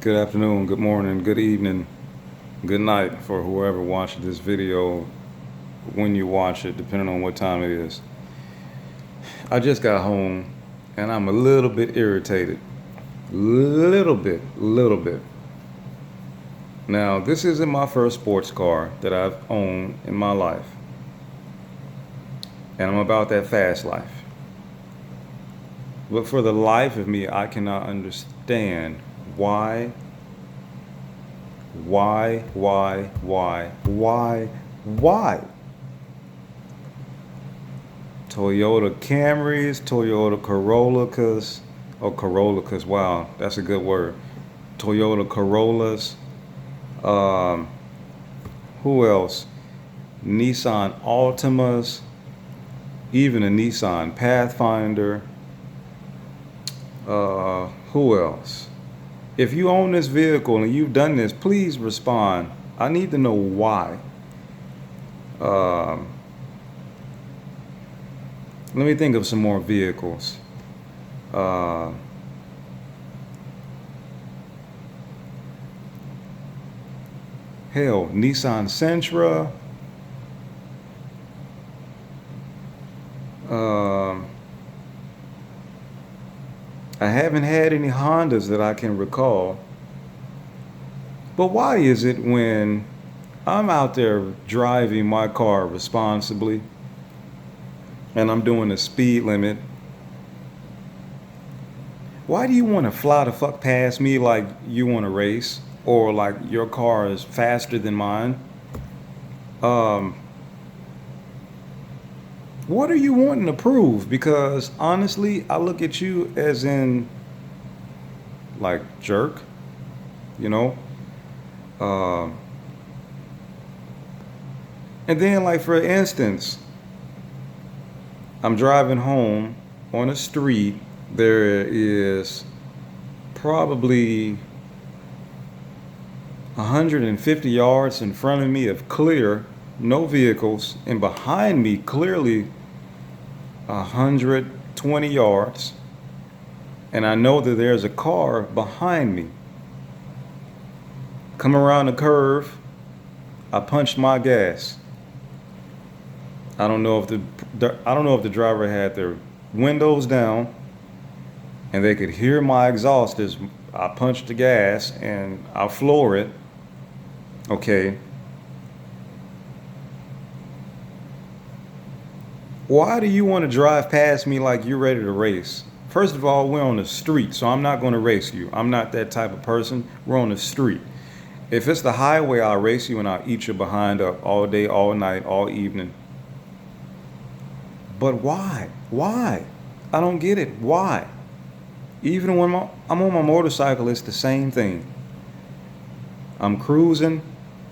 Good afternoon, good morning, good evening, good night for whoever watched this video when you watch it, depending on what time it is. I just got home and I'm a little bit irritated. Little bit. Now, this isn't my first sports car that I've owned in my life, and I'm about that fast life. But for the life of me, I cannot understand why, why Toyota Camrys, Toyota Corollas, wow, that's a good word. Toyota Corollas, um, who else? Nissan Altimas, even a Nissan Pathfinder. Who else? If you own this vehicle and you've done this, please respond. I need to know why. Um, Let me think of some more vehicles. Uh, Hell, Nissan Sentra. Um, I haven't had any Hondas that I can recall. But why is it when I'm out there driving my car responsibly and I'm doing the speed limit, why do you want to fly the fuck past me like you want to race or like your car is faster than mine? Um, what are you wanting to prove? Because honestly, I look at you as in like jerk, you know? Um, and then, like, for instance, I'm driving home on a street. There is probably 150 yards in front of me of clear, no vehicles, and behind me, clearly 120 yards. And I know that there's a car behind me. Come around the curve, I punched my gas. I don't know if the driver had their windows down and they could hear my exhaust as I punched the gas and I floor it. Okay. Why do you want to drive past me like you're ready to race? First of all, we're on the street, so I'm not going to race you. I'm not that type of person. We're on the street. If it's the highway, I'll race you and I'll eat your behind up all day, all night, all evening. But why? Why? I don't get it. Why? Even when I'm on my motorcycle, it's the same thing. I'm cruising.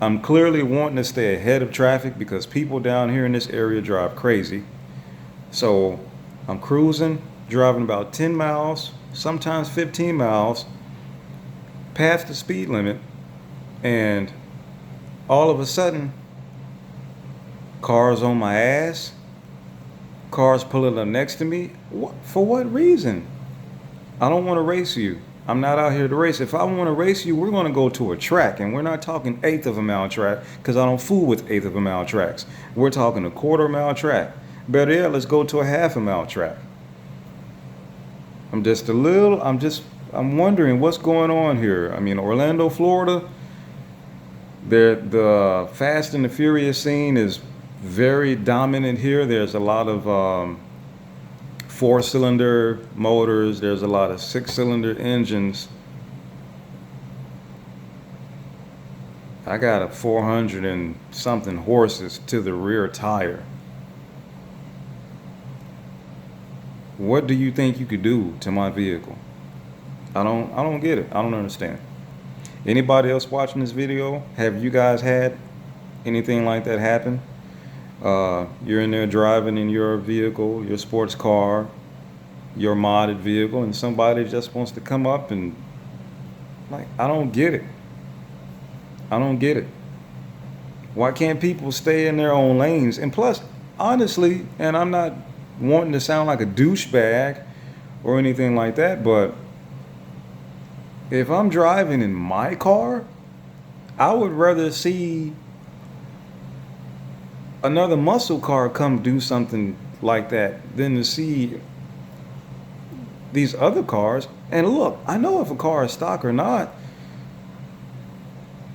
I'm clearly wanting to stay ahead of traffic because people down here in this area drive crazy. So I'm cruising, driving about 10 miles, sometimes 15 miles past the speed limit, and all of a sudden, cars on my ass, cars pulling up next to me. For what reason? I don't want to race you. I'm not out here to race. If I want to race you, we're going to go to a track, and we're not talking eighth of a mile track because I don't fool with eighth of a mile tracks. We're talking a quarter mile track. Better yet, let's go to a half a mile track. I'm wondering what's going on here. I mean, Orlando, Florida, the Fast and the Furious scene is very dominant here. There's a lot of four-cylinder motors. There's a lot of six-cylinder engines. I got a 400 and something horses to the rear tire. What do you think you could do to my vehicle? I don't get it. I don't understand. Anybody else watching this video, have you guys had anything like that happen? You're in there driving in your vehicle, your sports car, your modded vehicle, and somebody just wants to come up and, like, I don't get it. I don't get it. Why can't people stay in their own lanes? And plus, honestly, and I'm not wanting to sound like a douchebag or anything like that, but If I'm driving in my car, I would rather see another muscle car come do something like that than to see these other cars. And look, I know if a car is stock or not,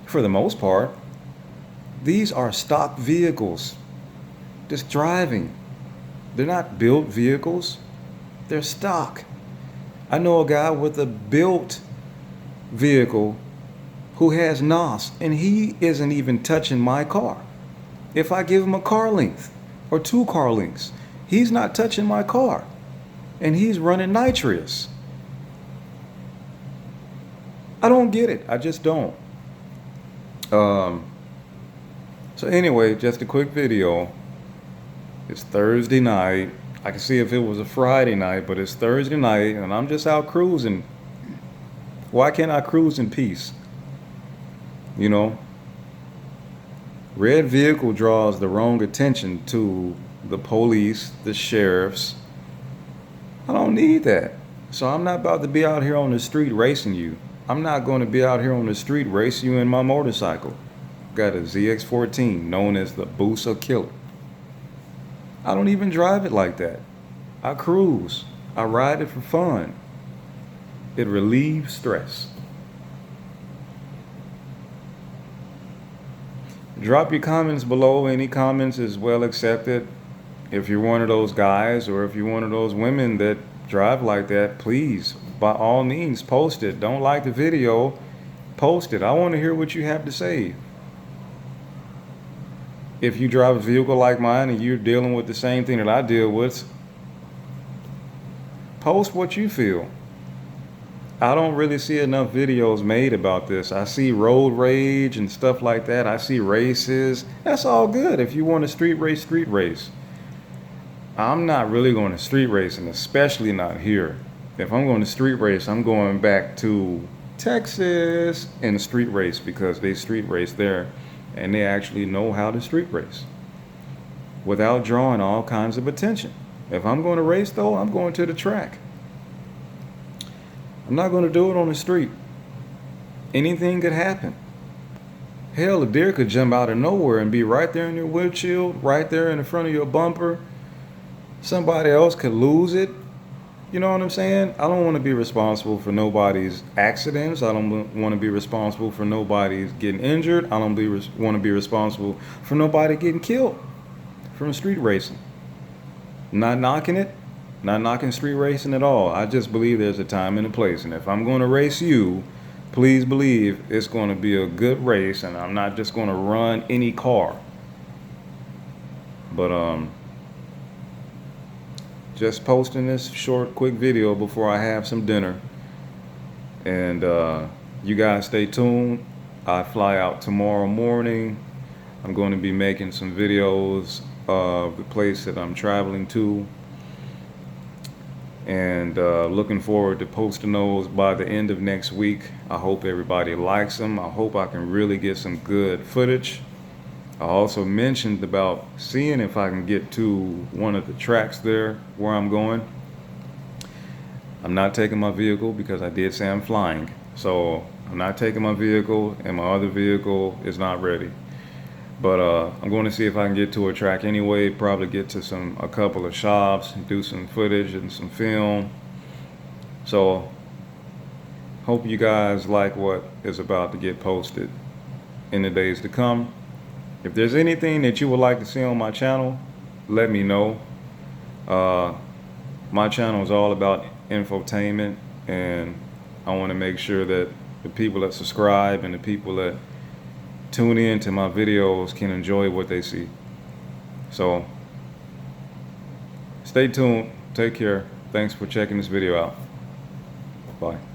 for the most part. These are stock vehicles, just driving. They're not built vehicles, they're stock. I know a guy with a built vehicle who has NOS, and he isn't even touching my car. If I give him a car length or 2 car lengths, he's not touching my car, and he's running nitrous. I don't get it. I just don't. So anyway, just a quick video. It's Thursday night. I can see if it was a Friday night, but it's Thursday night, and I'm just out cruising. Why can't I cruise in peace? You know, red vehicle draws the wrong attention to the police, the sheriffs. I don't need that. So I'm not about to be out here on the street racing you. I'm not going to be out here on the street racing you in my motorcycle. Got a ZX14, known as the Busa Killer. I don't even drive it like that. I cruise. I ride it for fun. It relieves stress. Drop your comments below. Any comments is well accepted. If you're one of those guys or if you're one of those women that drive like that, please, by all means, post it. Don't like the video, post it. I want to hear what you have to say. If you drive a vehicle like mine and you're dealing with the same thing that I deal with, post what you feel. I don't really see enough videos made about this. I see road rage and stuff like that. I see races. That's all good. If you want to street race, street race. I'm not really going to street racing, especially not here. If I'm going to street race, I'm going back to Texas and street race because they street race there and they actually know how to street race without drawing all kinds of attention. If I'm going to race though, I'm going to the track. I'm not going to do it on the street. Anything could happen. Hell, a deer could jump out of nowhere and be right there in your windshield, right there in the front of your bumper. Somebody else could lose it. You know what I'm saying? I don't want to be responsible for nobody's accidents. I don't want to be responsible for nobody's getting injured. I don't want to be responsible for nobody getting killed from street racing. Not knocking it. Not knocking street racing at all. I just believe there's a time and a place. And if I'm going to race you, please believe it's going to be a good race. And I'm not just going to run any car. But just posting this short, quick video before I have some dinner. And you guys stay tuned. I fly out tomorrow morning. I'm going to be making some videos of the place that I'm traveling to. And looking forward to posting those by the end of next week. I hope everybody likes them. I hope I can really get some good footage. I also mentioned about seeing if I can get to one of the tracks there where I'm going. I'm not taking my vehicle because I did say I'm flying. So I'm not taking my vehicle and my other vehicle is not ready. But I'm going to see if I can get to a track anyway, probably get to a couple of shops, do some footage and some film. So hope you guys like what is about to get posted in the days to come. If there's anything that you would like to see on my channel, let me know. My channel is all about infotainment, and I want to make sure that the people that subscribe and the people that tune in to my videos can enjoy what they see. So stay tuned. Take care. Thanks for checking this video out. Bye.